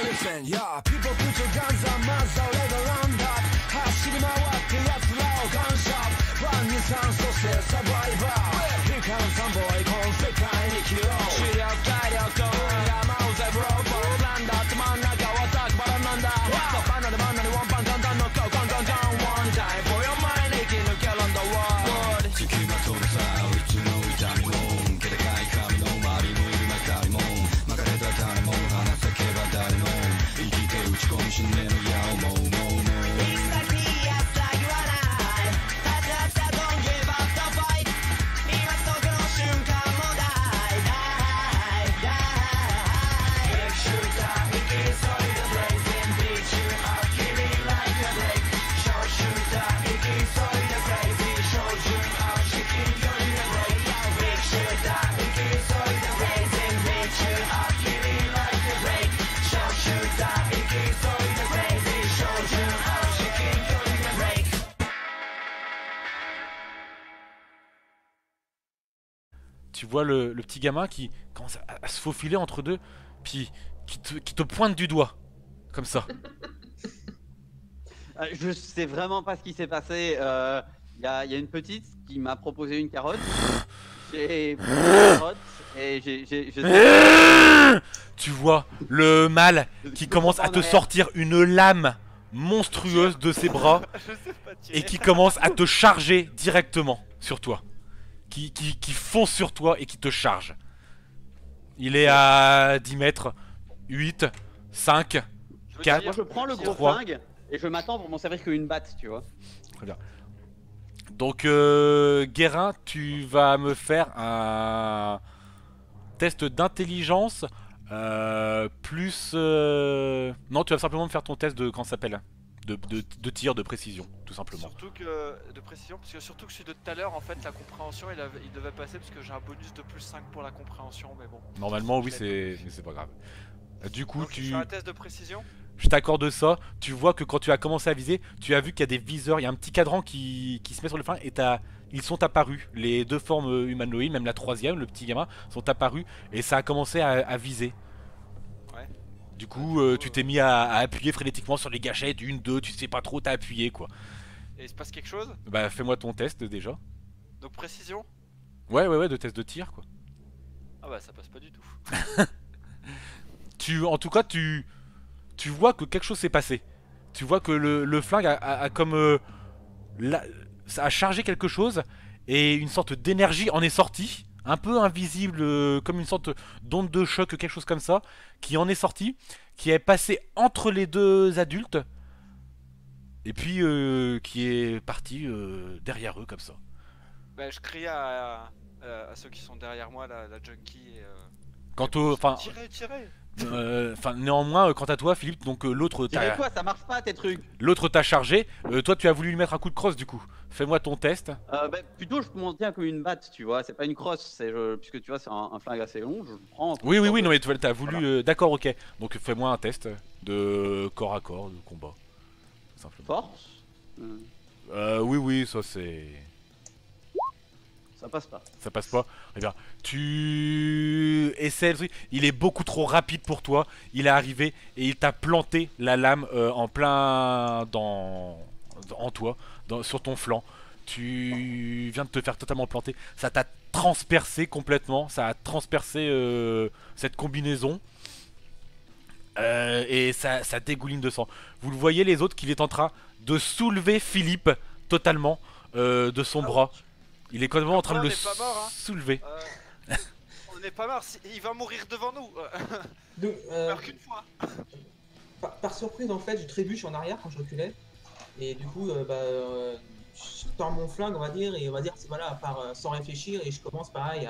listen, yeah. People put your guns on mass, all they around up. 走り回って奴らをガンショップ。ワン、二、三、そしてサバイバー。悲観三ボイ、この世界に生きろ。視力、体力、山をゼブロー。ボロプランだって真ん中はザクバラなんだ。バナナバナナワンパンガンガンのゴーゴンゴンゴン。One time for your mind, 生き抜けるんだわ。付きまとうさ、いつの痛みも。気高い髪の周りもいる中にも。巻かれた種も話せけば誰も。生きて打ち込む信念の矢をもうもうもう。Tu vois le petit gamin qui commence à se faufiler entre deux, puis qui te pointe du doigt, comme ça. Je sais vraiment pas ce qui s'est passé. Y a une petite qui m'a proposé une carotte. J'ai pris une carotte et Tu vois le mâle qui commence à te sortir une lame monstrueuse de ses bras et qui commence à te charger directement sur toi. Qui fonce sur toi et qui te charge. Il est à 10 mètres. 8, 5, 4, Moi je prends le gros 3. flingue et je m'attends pour m'en servir qu'une batte, tu vois. Très bien. Donc Guérin, tu vas me faire un test d'intelligence plus... Non, tu vas simplement me faire ton test de... Comment ça s'appelle, de tir, de précision, tout simplement. Surtout que... De précision, parce que surtout que celui de tout à l'heure, en fait, la compréhension, il devait passer parce que j'ai un bonus de plus 5 pour la compréhension, mais bon. Normalement, oui, mais c'est pas grave. Du coup, donc, tu fais un test de précision. Je t'accorde ça. Tu vois que quand tu as commencé à viser, tu as vu qu'il y a des viseurs, il y a un petit cadran qui se met sur le flingue et ils sont apparus. Les deux formes humanoïdes, même la troisième, le petit gamin, sont apparus et ça a commencé à viser. Ouais. Du coup, tu t'es mis à appuyer frénétiquement sur les gâchettes, une, deux, tu sais pas trop, t'as appuyé quoi. Et il se passe quelque chose? Bah fais-moi ton test déjà. Donc précision? Ouais, de test de tir quoi. Ah bah ça passe pas du tout. En tout cas, tu vois que quelque chose s'est passé. Tu vois que le flingue a comme... ça a chargé quelque chose et une sorte d'énergie en est sortie. Un peu invisible, comme une sorte d'onde de choc, quelque chose comme ça. Qui en est sortie, qui est passé entre les deux adultes. Et puis qui est parti derrière eux comme ça. Bah je crie à ceux qui sont derrière moi, la junkie et... Quant au... Enfin... Tirez. Enfin, néanmoins, quant à toi, Philippe, donc l'autre Tirez quoi, ça marche pas tes trucs. L'autre t'a chargé, toi tu as voulu lui mettre un coup de crosse du coup. Fais-moi ton test. Bah, plutôt je m'en tiens comme une batte, tu vois, c'est pas une crosse, puisque tu vois c'est un flingue assez long, je le prends. Oui, non mais t'as voulu... Voilà. D'accord, ok. Donc fais-moi un test de corps à corps, de combat. Simplement. Force Oui, ça c'est... Ça passe pas. Ça passe pas. Eh bien, tu essaies le truc. Il est beaucoup trop rapide pour toi. Il est arrivé et il t'a planté la lame en plein en toi, sur ton flanc. Tu viens de te faire totalement planter. Ça t'a transpercé complètement. Ça a transpercé cette combinaison. Et ça dégouline de sang. Vous le voyez les autres qu'il est en train de soulever Philippe totalement de son bras. Il est complètement en train de le soulever. On n'est pas mort, il va mourir devant nous. Donc, meurt qu'une fois. Par surprise, en fait, je trébuche en arrière quand je reculais. Et du coup, je tends mon flingue, on va dire, et on va dire, voilà, sans réfléchir, et je commence pareil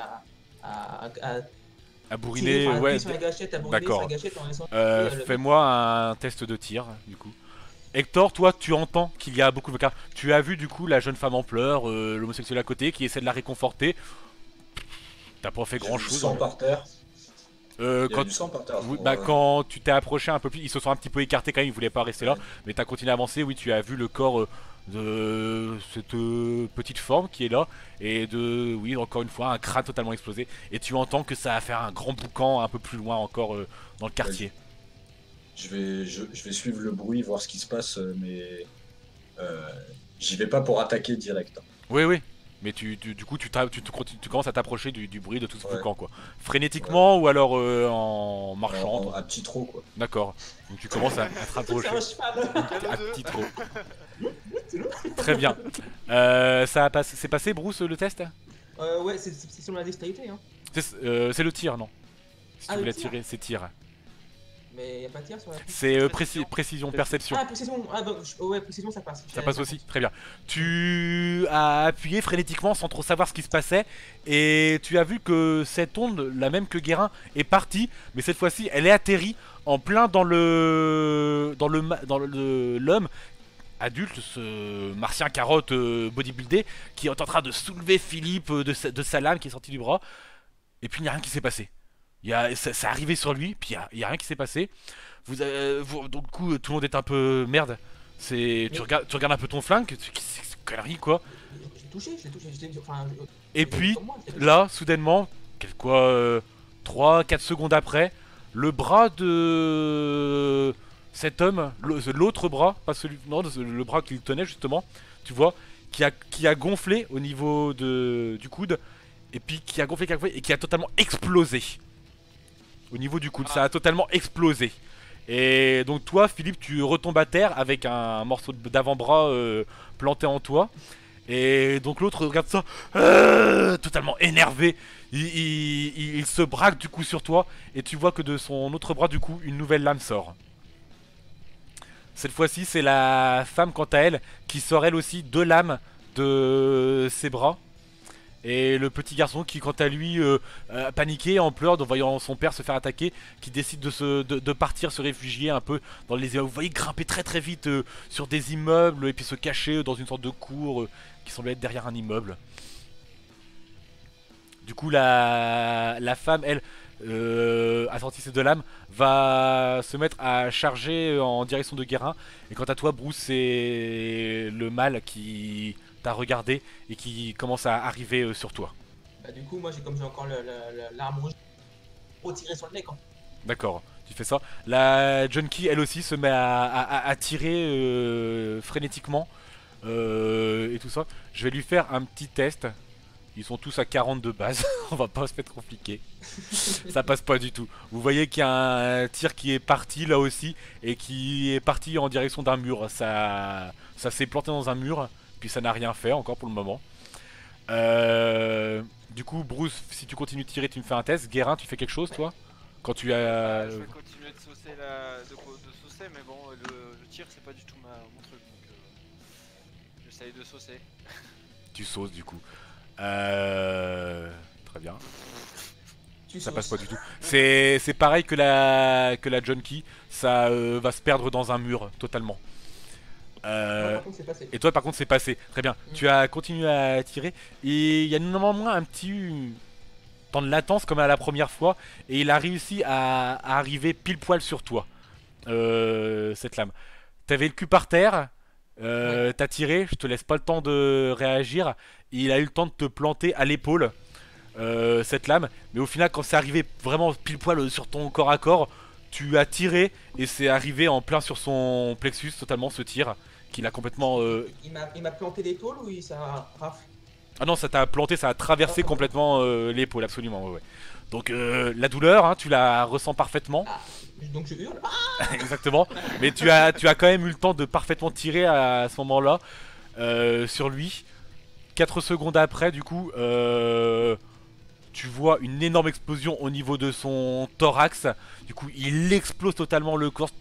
à bourriner, tirer, ouais. Sur la gâchette, à bourriner sur la gâchette en laissant. Fais-moi un test de tir, du coup. Hector, toi, tu entends qu'il y a beaucoup de cas. Tu as vu du coup la jeune femme en pleurs, l'homosexuel à côté qui essaie de la réconforter. T'as pas fait grand chose. Sang par terre. Quand... du sang par terre. Oui, quand tu t'es approché un peu plus, ils se sont un petit peu écartés quand même, ils voulaient pas rester là. Mais t'as continué à avancer, oui, tu as vu le corps de cette petite forme qui est là. Et oui, encore une fois, un crâne totalement explosé. Et tu entends que ça va faire un grand boucan un peu plus loin encore dans le quartier. je vais suivre le bruit, voir ce qui se passe, mais euh, j'y vais pas pour attaquer direct. Oui, oui. Mais du coup, tu commences à t'approcher du bruit de tout ce Ouais. boucan, quoi. Frénétiquement ou alors en marchant. toi. À petit trot, quoi. D'accord. Donc tu commences à te C'est rapprocher. un cheval. À deux. petit trot. C'est long. Très bien. C'est passé, Bruce, le test? Ouais, c'est sur la dextérité, hein. C'est le tir, non? Si Ah, tu le voulais tir. tirer, c'est tir. Mais y a pas de tir sur la. C'est Précision. précision, perception. Ah, précision. Ah, donc, ouais, précision, ça passe. Ça passe aussi, très bien. Tu as appuyé frénétiquement sans trop savoir ce qui se passait et tu as vu que cette onde, la même que Guérin, est partie, mais cette fois-ci, elle est atterrie en plein dans l'homme adulte, ce martien carotte bodybuildé, qui est en train de soulever Philippe de sa lame qui est sortie du bras. Et puis il n'y a rien qui s'est passé. Ça arrivait sur lui, puis il y a rien qui s'est passé. Donc du coup, tout le monde est un peu merde. Tu regardes un peu ton flingue, c'est une connerie quoi. Je l'ai touché, enfin. Et puis comme moi, c'est- là, soudainement, 3-4 secondes après, le bras de cet homme, l'autre bras, pas celui, non, le bras qu'il tenait justement, tu vois, qui a gonflé au niveau du coude, et puis qui a gonflé et qui a totalement explosé. Au niveau du coude, ça a totalement explosé. Et donc toi, Philippe, tu retombes à terre avec un morceau d'avant-bras planté en toi. Et donc l'autre regarde ça, totalement énervé. Il se braque du coup sur toi. Et tu vois que de son autre bras, du coup, une nouvelle lame sort. Cette fois-ci, c'est la femme, quant à elle, qui sort elle aussi 2 lames de ses bras. Et le petit garçon qui, quant à lui, paniqué, en pleurs, en voyant son père se faire attaquer, qui décide de partir se réfugier un peu dans les immeubles. Vous voyez grimper très très vite sur des immeubles et puis se cacher dans une sorte de cour qui semblait être derrière un immeuble. Du coup, la femme, elle, assortie ses 2 lames, va se mettre à charger en direction de Guérin. Et quant à toi, Bruce, c'est le mâle qui t'a regardé et qui commence à arriver sur toi. Bah, du coup, moi, comme j'ai encore l'arme rouge, pour tirer sur le mec, hein. D'accord, tu fais ça. La junkie, elle aussi, se met à tirer frénétiquement et tout ça. Je vais lui faire un petit test. Ils sont tous à 40 de base, on va pas se mettre compliqué. Ça passe pas du tout. Vous voyez qu'il y a un tir qui est parti là aussi et qui est parti en direction d'un mur. Ça s'est planté dans un mur, puis ça n'a rien fait encore pour le moment. Du coup, Bruce, si tu continues de tirer, tu me fais un test. Guérin, tu fais quelque chose toi? Quand tu as. Je vais continuer de saucer, de saucer, mais bon, le tir c'est pas du tout mon truc, donc j'essaye de saucer. Tu sauces du coup. Très bien. Tu Ça sautes. passe pas du tout. C'est pareil que la junkie. Ça va se perdre dans un mur totalement. Moi, par contre, c'est passé. Et toi par contre c'est passé. Très bien. Tu as continué à tirer. Et il y a néanmoins un petit temps de latence comme à la première fois. Et il a réussi à arriver pile poil sur toi. Cette lame. T'avais le cul par terre. T'as tiré. Je te laisse pas le temps de réagir. Il a eu le temps de te planter à l'épaule. Cette lame, mais au final quand c'est arrivé vraiment pile poil sur ton corps à corps, tu as tiré et c'est arrivé en plein sur son plexus totalement ce tir qu'il a complètement Il m'a planté l'épaule ou ça rafle? ah non, ça t'a planté, ça a traversé complètement l'épaule, absolument, ouais. Donc la douleur, hein, tu la ressens parfaitement. Donc je hurle. Ah, Exactement, mais tu as quand même eu le temps de parfaitement tirer à ce moment-là sur lui. 4 secondes après, du coup, tu vois une énorme explosion au niveau de son thorax. Du coup, il explose totalement le corps.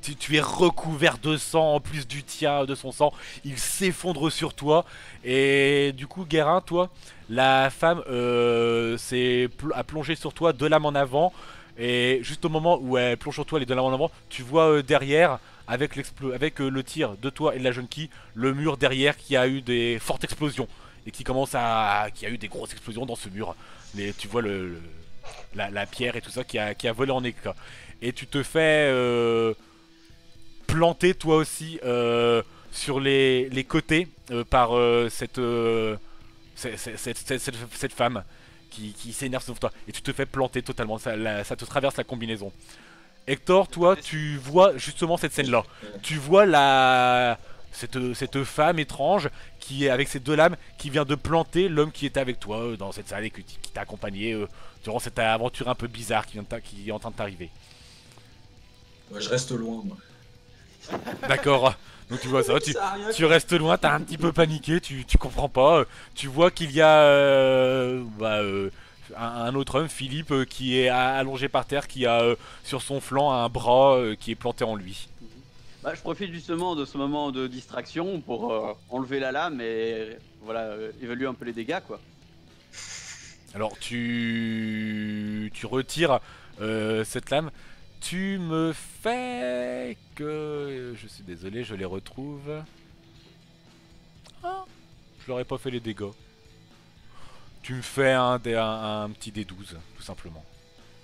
Tu es recouvert de sang en plus du tien, de son sang. Il s'effondre sur toi. Et du coup, Guérin, toi, la femme a plongé sur toi 2 lames en avant. Et juste au moment où elle plonge sur toi les 2 lames en avant, tu vois derrière, avec le tir de toi et de la junkie, le mur derrière qui a eu des fortes explosions. Et qui a eu des grosses explosions dans ce mur. Tu vois la pierre et tout ça qui a volé en éclats. Et tu te fais planter toi aussi sur les côtés par cette femme qui s'énerve sur toi. Et tu te fais planter totalement, ça te traverse la combinaison. Hector, toi, tu vois justement cette scène-là. Tu vois cette femme étrange qui est avec ses deux lames qui vient de planter l'homme qui était avec toi dans cette salle et qui t'a accompagné durant cette aventure un peu bizarre qui est en train de t'arriver. Ouais, je reste loin, moi. D'accord. Donc tu vois ça, Ça a rien tu restes loin, t'as un petit peu paniqué, tu comprends pas. Tu vois qu'il y a un autre homme, Philippe, qui est allongé par terre, qui a sur son flanc un bras qui est planté en lui. Bah, je profite justement de ce moment de distraction pour enlever la lame et voilà, évaluer un peu les dégâts quoi. Alors tu retires cette lame. Tu me fais que... Je suis désolé, je les retrouve. Ah, je leur ai pas fait les dégâts. Tu me fais un petit D12, tout simplement.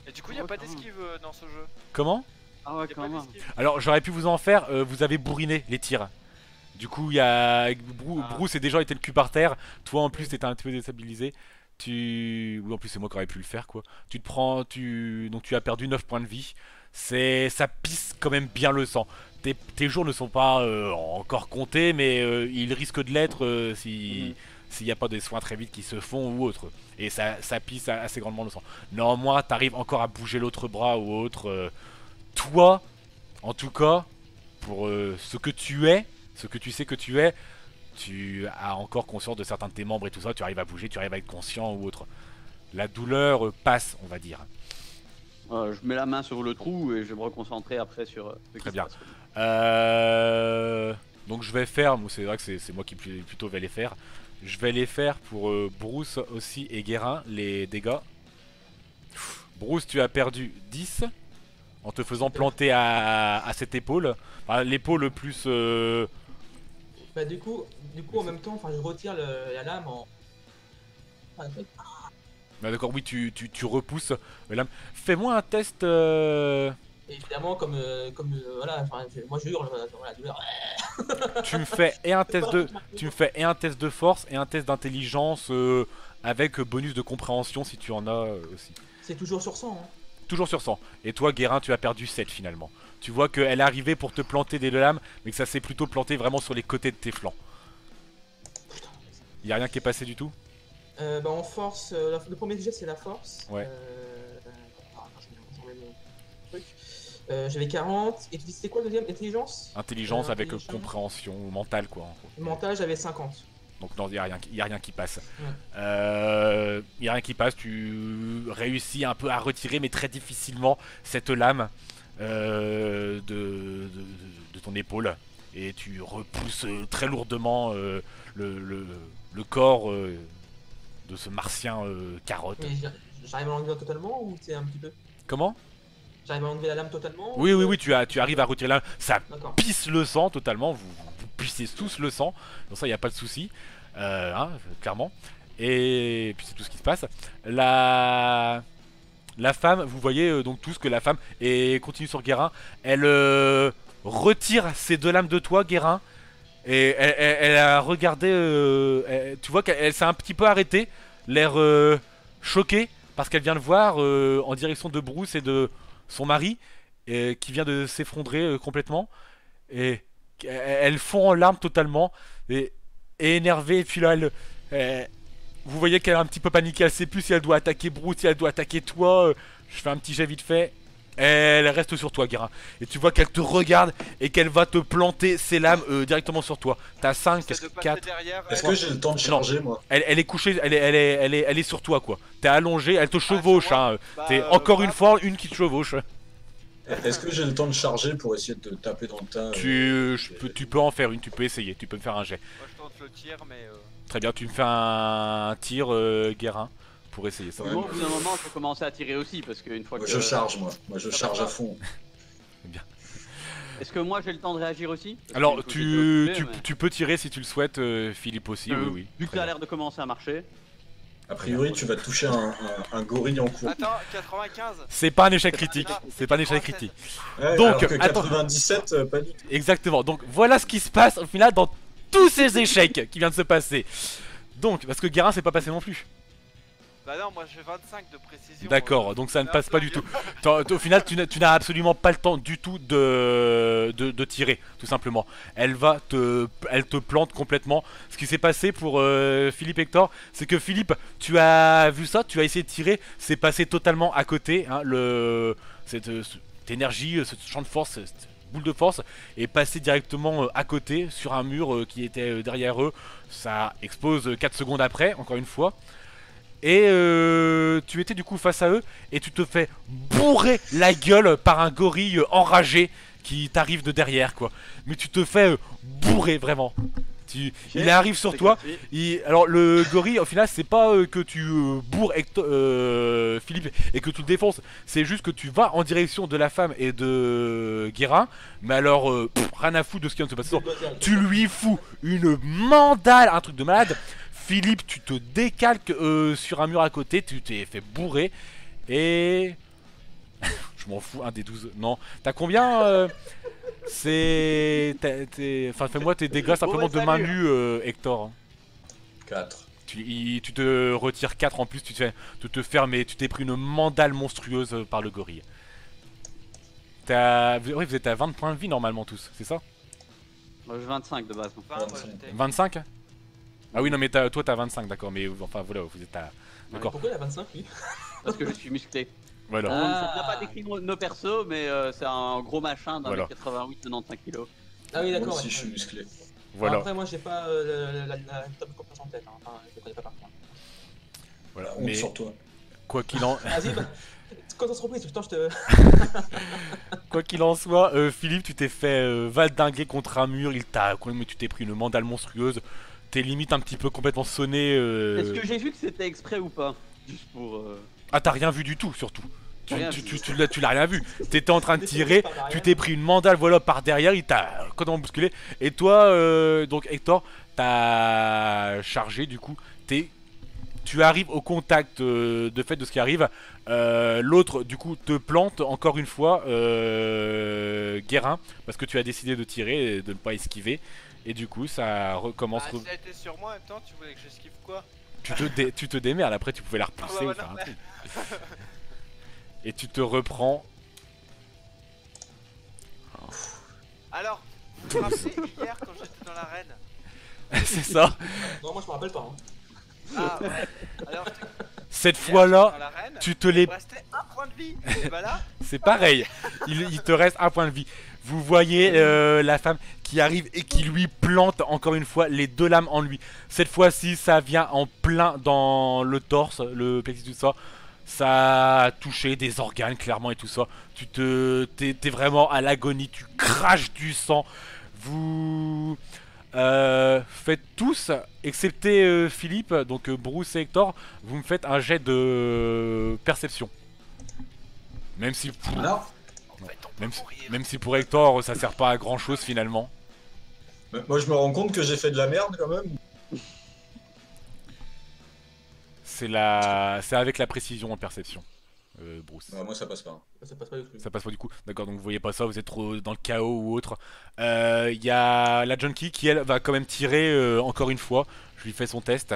Et du coup, il a pas d'esquive dans ce jeu. Comment? Ah ouais, Y a quand pas même. d'esquive. Alors j'aurais pu vous en faire, vous avez bourriné les tirs. Du coup, il y a Bruce et déjà était le cul par terre. Toi en plus, t'étais un petit peu déstabilisé. Oui, en plus, c'est moi qui aurais pu le faire quoi. Tu te prends. Donc tu as perdu 9 points de vie. Ça pisse quand même bien le sang. Tes jours ne sont pas encore comptés, mais ils risquent de l'être s'il n'y a pas des soins très vite qui se font ou autre. Et ça pisse assez grandement le sang. Néanmoins, t'arrives encore à bouger l'autre bras ou autre. Toi, en tout cas, pour ce que tu es, ce que tu sais que tu es, tu as encore conscience de certains de tes membres et tout ça. Tu arrives à bouger, tu arrives à être conscient ou autre. La douleur passe, on va dire. Je mets la main sur le trou et je vais me reconcentrer après sur ce qui Très se bien. passe. Donc je vais faire, c'est vrai que c'est moi qui plutôt vais les faire. Je vais les faire pour Bruce aussi et Guérin, les dégâts. Bruce, tu as perdu 10 en te faisant planter à cette épaule. Enfin, l'épaule plus... Bah du coup en même temps, enfin je retire la lame en. Ah, Ah, d'accord, oui, tu repousses la lame. Fais-moi un test... et évidemment voilà, enfin, moi je hurle dans la douleur. tu me fais un test de force et un test d'intelligence avec bonus de compréhension si tu en as aussi. C'est toujours sur 100 hein. Toujours sur 100. Et toi, Guérin, tu as perdu 7 finalement. Tu vois qu'elle est arrivée pour te planter des deux lames, mais que ça s'est plutôt planté vraiment sur les côtés de tes flancs. Y a rien qui est passé du tout? Bah en force, le premier jet c'est la force. Ouais. Attends, je vais mon truc. J'avais 40. Et tu dis c'était quoi le deuxième? Intelligence? Intelligence avec intelligence. compréhension mentale quoi. En gros. Mental j'avais 50. Donc non, y a rien qui passe. Ouais. Y a rien qui passe. Tu réussis un peu à retirer, mais très difficilement cette lame de ton épaule, et tu repousses très lourdement le corps de ce martien carotte. Mais j'arrive à l'enlever totalement ou c'est un petit peu? Comment? J'arrive à enlever la lame totalement? Oui, tu arrives à retirer la lame. Ça D'accord. pisse le sang totalement. Vous pissez tous le sang. Donc ça, il n'y a pas de souci. Clairement. Et puis c'est tout ce qui se passe. La femme, vous voyez donc tous que la femme continue sur Guérin. Elle retire ses deux lames de toi, Guérin. Et elle a regardé. Tu vois qu'elle s'est un petit peu arrêtée, l'air choquée, parce qu'elle vient de voir en direction de Bruce et de son mari, qui vient de s'effondrer complètement. Et elle fond en larmes totalement, et énervée. Et puis là, vous voyez qu'elle est un petit peu paniquée. Elle sait plus si elle doit attaquer Bruce, si elle doit attaquer toi. Je fais un petit jet vite fait. Elle reste sur toi, Guérin. Et tu vois qu'elle te regarde et qu'elle va te planter ses lames directement sur toi. T'as 5, Essaie de passer 4. derrière. Est-ce que j'ai le temps de charger, moi? Elle est couchée, elle est sur toi, quoi. T'es allongé, elle te chevauche. sur moi. Hein. T'es encore une fois une qui te chevauche. Est-ce que j'ai le temps de charger pour essayer de te taper dans le tas? Tu peux en faire une, tu peux essayer, tu peux me faire un jet. Moi je tente le tir, mais. Très bien, tu me fais un tir, Guérin, pour essayer ça. Ouais, Moi, au bout d'un moment, je peux commencer à tirer aussi parce qu'une fois Moi, que. je charge, moi. Moi, je charge à fond. Est-ce que moi j'ai le temps de réagir aussi? Parce Alors, que j'ai été tu occupé, tu peux tirer si tu le souhaites, Philippe aussi, mais- oui. Vu que Très ça a bien. l'air de commencer à marcher. A priori, tu vas toucher un gorille en cours. Attends, 95. C'est pas un échec critique, c'est pas un échec critique. Ouais, Donc, alors que attends. 97, pas du tout. Exactement, donc voilà ce qui se passe au final dans tous ces échecs qui viennent de se passer. Donc, parce que Guérin s'est pas passé non plus. Bah non, moi j'ai 25 de précision. D'accord, donc ça ne c'est passe un pas peu du tout. mieux. Au final, tu n'as absolument pas le temps du tout de tirer, tout simplement. Elle te plante complètement. Ce qui s'est passé pour Philippe Hector, c'est que Philippe, tu as vu ça, tu as essayé de tirer, c'est passé totalement à côté. Hein, cette énergie, ce champ de force, cette boule de force est passé directement à côté sur un mur qui était derrière eux. Ça explose 4 secondes après, encore une fois. Et tu étais du coup face à eux et tu te fais bourrer la gueule par un gorille enragé qui t'arrive de derrière quoi. Mais tu te fais bourrer vraiment. Il arrive sur toi. Alors le gorille au final c'est pas que tu bourres Philippe et que tu le défonces. C'est juste que tu vas en direction de la femme et de Guérin. Mais alors rien à foutre de ce qui vient de se passer. Tu lui fous une mandale, un truc de malade. Philippe, tu te décalques sur un mur à côté, tu t'es fait bourrer et... Je m'en fous, un des 12... Non, t'as combien Enfin, fais-moi tes dégâts simplement de main nue, Hector. 4. Tu te retires 4 en plus, tu te fermes et tu t'es pris une mandale monstrueuse par le gorille. Oui, vous êtes à 20 points de vie normalement tous, c'est ça? Moi j'ai 25 de base. Enfin, moi, j'étais- 25? Ah oui, non mais toi t'as 25, d'accord, mais enfin voilà, vous êtes à... D'accord, Pourquoi il a 25 lui? Parce que je suis musclé. voilà. Ça n'a pas décrit nos persos, mais c'est un gros machin d'un Voilà. 88-95 kg. Ah oui, Moi d'accord. aussi, ouais. je suis musclé. Voilà, Après, moi j'ai pas la top compétence en tête. Hein. Enfin, je le connais pas par contre. voilà. Honte Mais sur toi. quoi qu'il en... Vas-y, bah. Quand on se reprise, tout le temps je te. Quoi qu'il en soit, Philippe, tu t'es fait valdinguer contre un mur, mais tu t'es pris une mandale monstrueuse, t'es limite un petit peu complètement sonné. Est-ce que j'ai vu que c'était exprès ou pas? Juste pour. Ah, t'as rien vu du tout, surtout. Rien Tu l'as rien vu. T'étais en train de tirer, tu t'es pris une mandale voilà par derrière, il t'a complètement bousculé. Et toi, donc Hector, t'as chargé du coup. Tu arrives au contact de fait de ce qui arrive. L'autre du coup te plante encore une fois, Guérin, parce que tu as décidé de tirer et de ne pas esquiver. Et du coup ça recommence. Ah, si elle était sur moi en même temps, tu voulais que j'esquive quoi? Tu te démerdes, après tu pouvais la repousser Ah bah ou faire un voilà, truc. Et tu te reprends. Alors, vous vous rappelez hier quand j'étais dans l'arène? C'est ça. Non, moi je me rappelle pas. Hein. Ah ouais. Alors, Cette hier, fois-là, dans l'arène, tu te les... il me restait un point de vie. Et bah là, C'est pareil. Il te reste un point de vie. Vous voyez la femme qui arrive et qui lui plante encore une fois les 2 lames en lui. Cette fois-ci, ça vient en plein dans le torse, le plexus, tout ça. Ça a touché des organes clairement et tout ça. T'es vraiment à l'agonie. Tu craches du sang. Vous faites tous, excepté Philippe, donc Bruce et Hector, vous me faites un jet de perception. Même si... Alors, en fait, on peut mourir. Même si pour Hector ça sert pas à grand chose finalement. moi je me rends compte que j'ai fait de la merde quand même. C'est avec la précision en perception, Bruce. Ouais, moi ça passe pas. Ça passe pas du tout. Ça passe pas du coup. D'accord, donc vous voyez pas ça, vous êtes trop dans le chaos ou autre. Il y a la junkie qui elle va quand même tirer encore une fois. Je lui fais son test.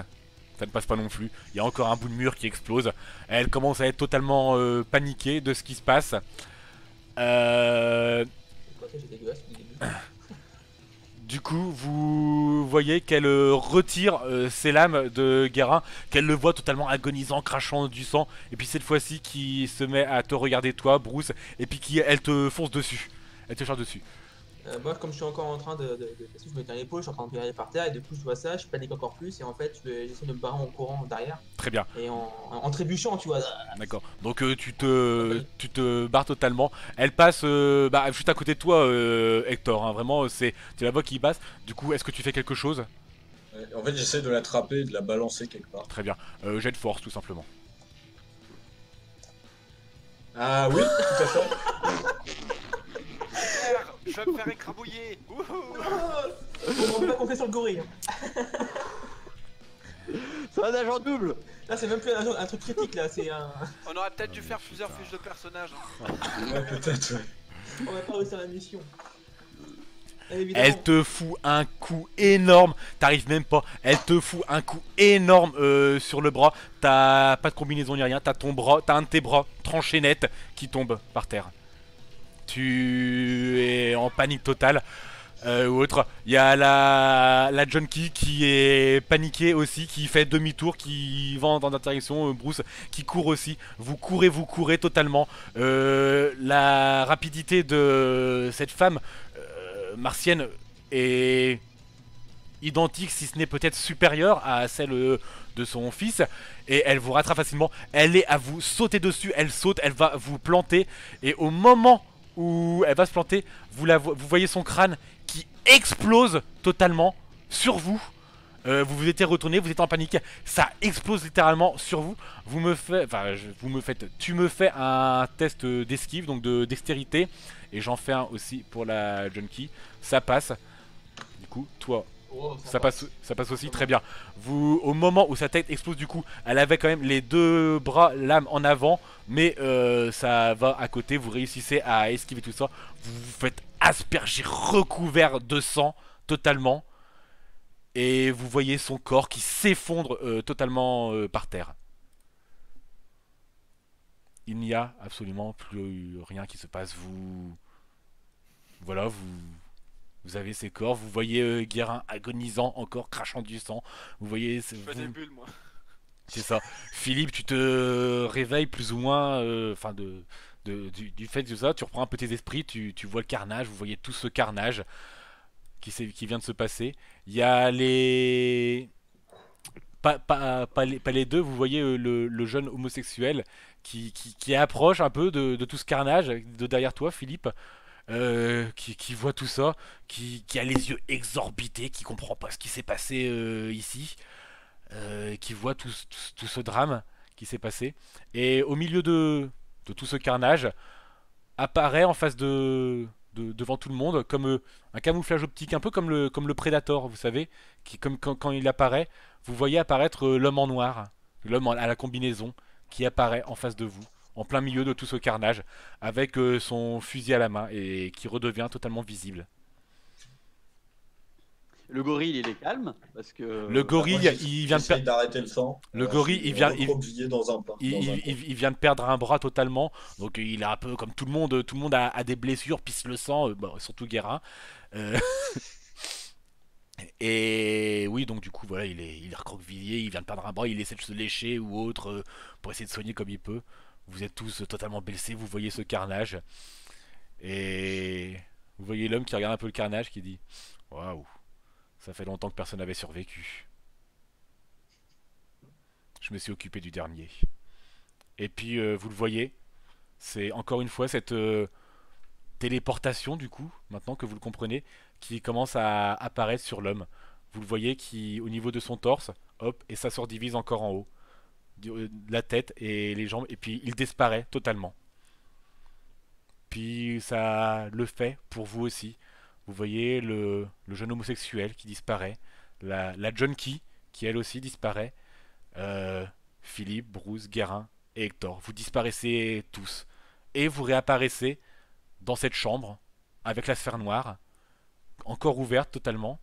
Ça ne passe pas non plus. Il y a encore un bout de mur qui explose. Elle commence à être totalement paniquée de ce qui se passe. J'ai dégueulasse depuis le début. Du coup, vous voyez qu'elle retire ses lames de Guérin, qu'elle le voit totalement agonisant, crachant du sang, et puis cette fois-ci qui se met à te regarder toi, Bruce, et puis elle te fonce dessus, elle te charge dessus. Moi, comme je suis encore en train je me tiens l'épaule, je suis en train de regarder par terre, et du coup, je vois ça, je panique encore plus, et en fait, j'essaie de me barrer en courant derrière, Très bien, et en trébuchant, tu vois. d'accord. Donc tu te barres totalement. Elle passe juste à côté de toi, Hector, hein, vraiment, tu la vois qui passe. Du coup, est-ce que tu fais quelque chose? Ouais, en fait, j'essaie de l'attraper et de la balancer quelque part. Très bien, jet de force tout simplement. Ah oui, tout à fait. Je vais me faire écrabouiller. Wouhou. On va pas compter sur le gorille. C'est un agent double. Là, c'est même plus un truc critique, là, c'est un. On aurait peut-être dû faire plusieurs fiches de personnages. Hein. Ouais, peut-être, ouais. On va pas réussir la mission. Évidemment. Elle te fout un coup énorme. T'arrives même pas. Elle te fout un coup énorme sur le bras. T'as pas de combinaison ni rien. T'as ton bras, t'as un de tes bras tranché net qui tombe par terre. Tu es en panique totale. Ou autre. Il y a la junkie qui est paniquée aussi, qui fait demi-tour, qui va dans la direction, Bruce, qui court aussi. Vous courez totalement. La rapidité de cette femme martienne est identique, si ce n'est peut-être supérieure à celle de son fils. Et elle vous rattrape facilement. Elle est à vous sauter dessus. Elle saute, elle va vous planter. Et au moment où elle va se planter, vous voyez son crâne qui explose totalement sur vous. Vous vous étiez retourné, vous êtes en panique. Ça explose littéralement sur vous. Tu me fais un test d'esquive, donc de dextérité. Et j'en fais un aussi pour la junkie. Ça passe. Du coup, toi, Oh, ça passe aussi, très bien. Au moment où sa tête explose, du coup, elle avait quand même les deux bras, lame en avant, mais ça va à côté. Vous réussissez à esquiver tout ça. Vous vous faites asperger, recouvert de sang totalement, et vous voyez son corps qui s'effondre totalement par terre. Il n'y a absolument plus rien qui se passe. Voilà, vous avez ces corps, vous voyez Guérin agonisant encore, crachant du sang. Vous voyez... Je fais des bulles, moi. C'est ça. Philippe, tu te réveilles plus ou moins, enfin du fait de ça, tu reprends un peu tes esprits, tu vois le carnage, vous voyez tout ce carnage qui vient de se passer. Il y a les... Pas les deux, vous voyez le jeune homosexuel qui approche un peu de tout ce carnage de derrière toi, Philippe. Qui voit tout ça, qui a les yeux exorbités, qui comprend pas ce qui s'est passé ici, qui voit tout ce drame qui s'est passé. Et au milieu de tout ce carnage, apparaît en face devant tout le monde, comme un camouflage optique, un peu comme le Predator, vous savez, quand il apparaît, vous voyez apparaître l'homme en noir, l'homme à la combinaison, qui apparaît en face de vous, en plein milieu de tout ce carnage, avec son fusil à la main et qui redevient totalement visible. Le gorille, il est calme parce que. Le gorille, Moi, il vient de j'essaye perdre. d'arrêter le sang. Le gorille, il vient dans un coin. il vient de perdre un bras totalement, donc il est un peu comme tout le monde a des blessures, pisse le sang, bon, surtout Guérin. Euh, Et oui, donc du coup, voilà, il est recroquevillé, il vient de perdre un bras, il essaie de se lécher ou autre pour essayer de soigner comme il peut. Vous êtes tous totalement blessés, vous voyez ce carnage. Et vous voyez l'homme qui regarde un peu le carnage qui dit: waouh, ça fait longtemps que personne n'avait survécu. Je me suis occupé du dernier. Et puis, vous le voyez, c'est encore une fois cette téléportation, du coup, maintenant que vous le comprenez, qui commence à apparaître sur l'homme. Vous le voyez qui, au niveau de son torse, hop, et ça se redivise encore en haut. La tête et les jambes, et puis il disparaît totalement. Puis ça le fait pour vous aussi. Vous voyez le jeune homosexuel qui disparaît, la junkie qui elle aussi disparaît, Philippe, Bruce, Guérin et Hector. Vous disparaissez tous. Et vous réapparaissez dans cette chambre avec la sphère noire, encore ouverte totalement.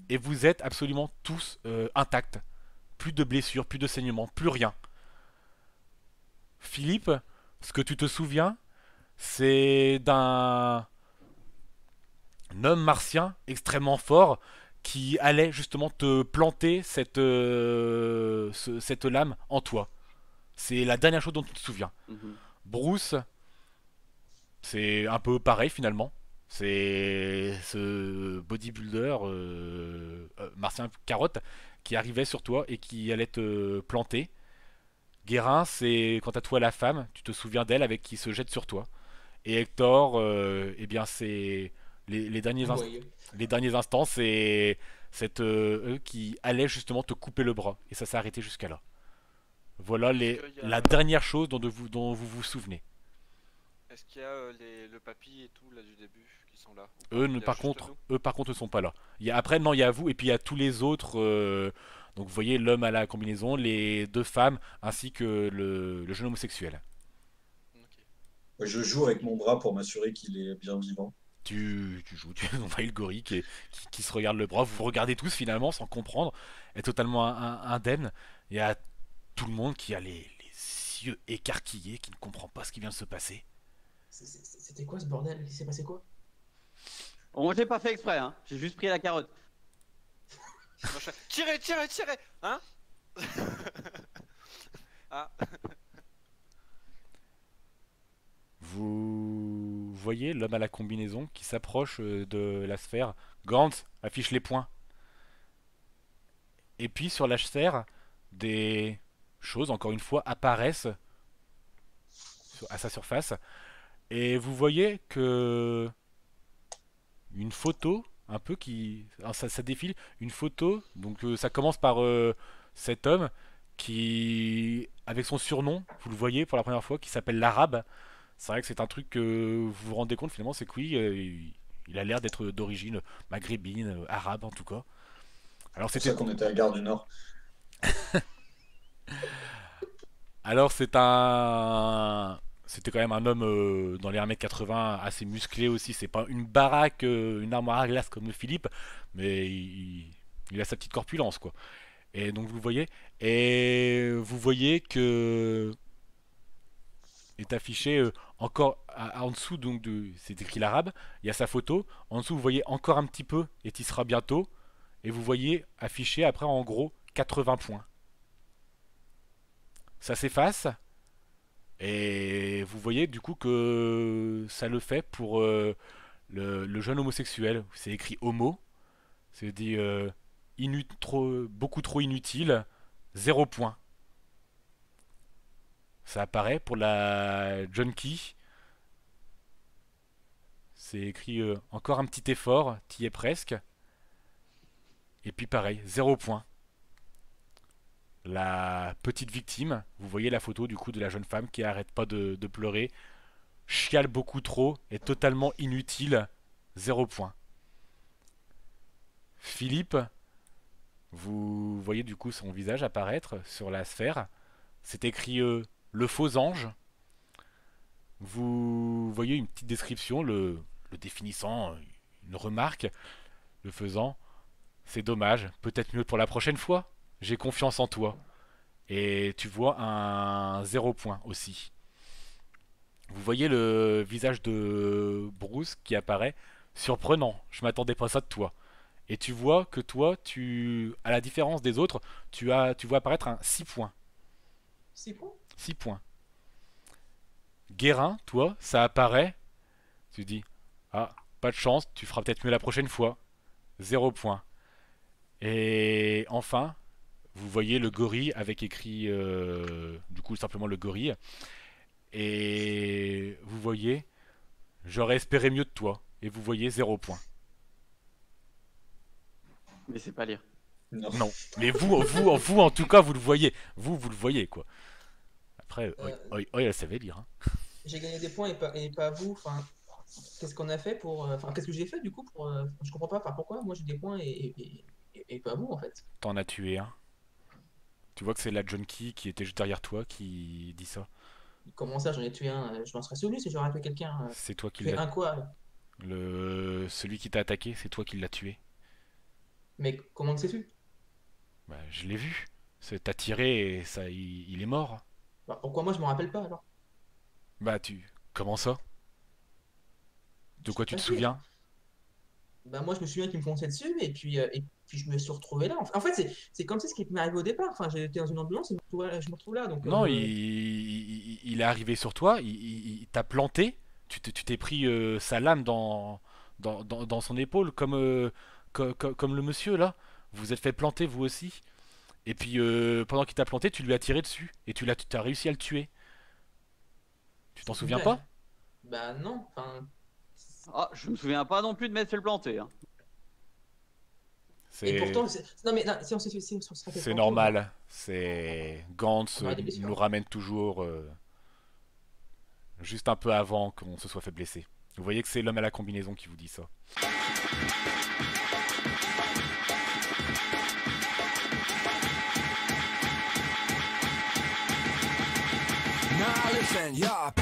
Et vous êtes absolument tous intacts. Plus de blessures, plus de saignements, plus rien. Philippe, ce que tu te souviens, c'est d'un homme martien extrêmement fort qui allait justement te planter cette lame en toi. C'est la dernière chose dont tu te souviens. Bruce, c'est un peu pareil finalement. C'est ce bodybuilder martien carotte qui arrivait sur toi et qui allait te planter. Guérin, c'est quant à toi la femme, tu te souviens d'elle avec qui se jette sur toi. Et Hector, eh bien c'est les derniers instants, c'est cette eux qui allait justement te couper le bras et ça s'est arrêté jusqu'à là. Voilà la dernière chose dont vous vous souvenez. Est-ce qu'il y a le papy et tout là du début qui sont là? Par contre, ne sont pas là. Après, non, il y a vous et puis il y a tous les autres. Donc vous voyez l'homme à la combinaison, les deux femmes, ainsi que le jeune homosexuel. Ok. Je joue avec mon bras pour m'assurer qu'il est bien vivant. tu joues, on voit le gorille qui se regarde le bras, vous vous regardez tous finalement sans comprendre, est totalement indemne. Il y a tout le monde qui a les yeux écarquillés, qui ne comprend pas ce qui vient de se passer. C'était quoi ce bordel? Il s'est passé quoi? Bon, j'ai pas fait exprès, hein. J'ai juste pris la carotte. Moi, je fais, tirez, tirez, tirez, hein. Ah. Vous voyez l'homme à la combinaison qui s'approche de la sphère. Gantz affiche les points. Et puis sur la sphère, des choses, encore une fois, apparaissent à sa surface. Et vous voyez que une photo, un peu qui... Alors ça défile, une photo, donc ça commence par cet homme qui, avec son surnom, vous le voyez pour la première fois, qui s'appelle l'Arabe. C'est vrai que c'est un truc que vous vous rendez compte finalement, c'est que oui, il a l'air d'être d'origine maghrébine, arabe en tout cas. Alors C'est ça qu'on était à Gare du Nord. Alors c'était quand même un homme dans les 1m80 assez musclé aussi. C'est pas une baraque, une armoire à glace comme le Philippe, mais il a sa petite corpulence quoi. Et donc vous le voyez, et vous voyez que est affiché encore en dessous, donc c'est écrit l'arabe, il y a sa photo, en dessous vous voyez encore un petit peu et il sera bientôt, et vous voyez affiché après en gros 80 points. Ça s'efface, et vous voyez du coup que ça le fait pour le jeune homosexuel, c'est écrit homo, c'est dit beaucoup trop inutile, 0 point. Ça apparaît pour la junkie. C'est écrit encore un petit effort, t'y es presque. Et puis pareil, 0 point. La petite victime, vous voyez la photo du coup de la jeune femme qui arrête pas de pleurer, chiale beaucoup trop, est totalement inutile, 0 point. Philippe, vous voyez du coup son visage apparaître sur la sphère. C'est écrit le faux ange. Vous voyez une petite description, le définissant, une remarque, le faisant. C'est dommage, peut-être mieux pour la prochaine fois. J'ai confiance en toi. Et tu vois un 0 point aussi. Vous voyez le visage de Bruce qui apparaît. Surprenant, je m'attendais pas à ça de toi. Et tu vois que toi, à la différence des autres, tu vois apparaître un 6 points. 6 points? 6 points. Guérin, toi, ça apparaît. Tu dis, ah, pas de chance, tu feras peut-être mieux la prochaine fois. 0 point. Et enfin, vous voyez le gorille avec écrit, du coup, simplement le gorille. Et vous voyez, j'aurais espéré mieux de toi. Et vous voyez 0 point. Mais c'est pas lire. Non. Mais vous, en tout cas, vous le voyez. Vous le voyez, quoi. Après, elle savait lire. Hein. J'ai gagné des points et pas vous. Enfin, qu'est-ce qu'on a fait pour. Enfin, qu'est-ce que j'ai fait du coup pour. Je comprends pas. Enfin, pourquoi moi j'ai des points et pas vous en fait. T'en as tué un. Tu vois que c'est la junkie qui était juste derrière toi qui dit ça. Comment ça, j'en ai tué un? Je m'en serais souvenu si j'aurais tué quelqu'un. C'est toi qui Tué l'as. un quoi? Celui qui t'a attaqué, c'est toi qui l'as tué. Mais comment le sais-tu? Bah, je l'ai vu. T'as tiré et ça, il est mort. Bah, pourquoi moi je m'en rappelle pas alors? Bah, comment ça? De quoi tu te souviens? Bah, moi je me souviens qu'il me fonçait dessus et puis je me suis retrouvé là. En fait, c'est comme ça ce qui m'est arrivé au départ. Enfin, j'étais dans une ambulance et je me retrouve là. Donc, Non, il est arrivé sur toi, il t'a planté, tu t'es pris sa lame dans son épaule, comme le monsieur là. Vous vous êtes fait planter vous aussi. Et puis pendant qu'il t'a planté, tu lui as tiré dessus. Et tu as réussi à le tuer. Tu t'en souviens pas? Bah non, enfin. Ah, je me souviens pas non plus de m'être fait le planter. Hein. Et pourtant, non mais non, si on s'est fait c'est normal. C'est Gantz nous ramène toujours juste un peu avant qu'on se soit fait blesser. Vous voyez que c'est l'homme à la combinaison qui vous dit ça. Now listen, yeah.